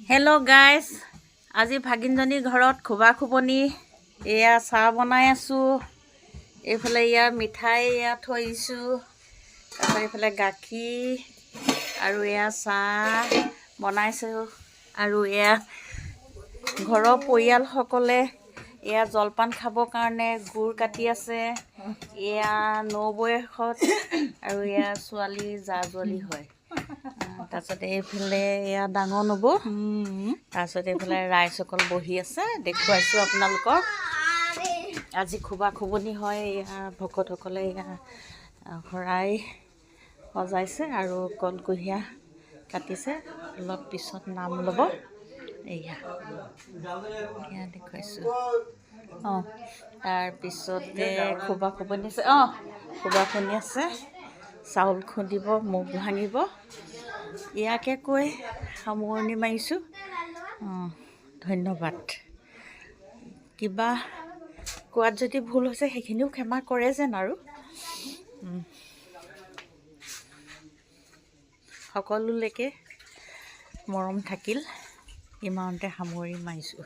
Hello' guys, আজি ভাগিনজনীৰ ঘৰত খোবা খোবনি। এয়া চাহ বনাই আছোঁ। এইফালে ইয়াৰ মিঠাই থৈ দিছোঁ। তাৰপিছত এইফালে গাখীৰ আৰু এয়া চাহ বনাইছোঁ। আৰু এয়া ঘৰৰ পৰিয়ালসকলে এয়া জলপান খাবৰ কাৰণে গুৰ কাটি আছে। এয়া নবৌয়েকহঁত আৰু এয়া ছোৱালী জা-জোৱালী হয়। তাৰপিছতে এইফালে এয়া ডাঙৰ নবৌ, তাৰপিছত এইফালে ৰাইজসকল বহি আছে। দেখুৱাইছোঁ আপোনালোকক। আজি খোবা খোবনি হয়। এয়া ভকতসকলে এয়া শৰাই সজাইছে আৰু কলকুঁহিয়া কাটিছে। অলপ পিছত নাম ল'ব। এয়া দেখুৱাইছোঁ। তাৰপিছতে খোবা খোবনি আছে। খোবা খোবনি আছে। চাউল খুন্দিব, মুগ ভাঙিব। ইয়াকে কৈ সামৰণি মাৰিছোঁ। ধন্যবাদ। কিবা কোৱাত যদি ভুল হৈছে সেইখিনিও ক্ষমা কৰে যেন। আৰু সকলোলৈকে মৰম থাকিল। ইমানতে সামৰি মাৰিছোঁ।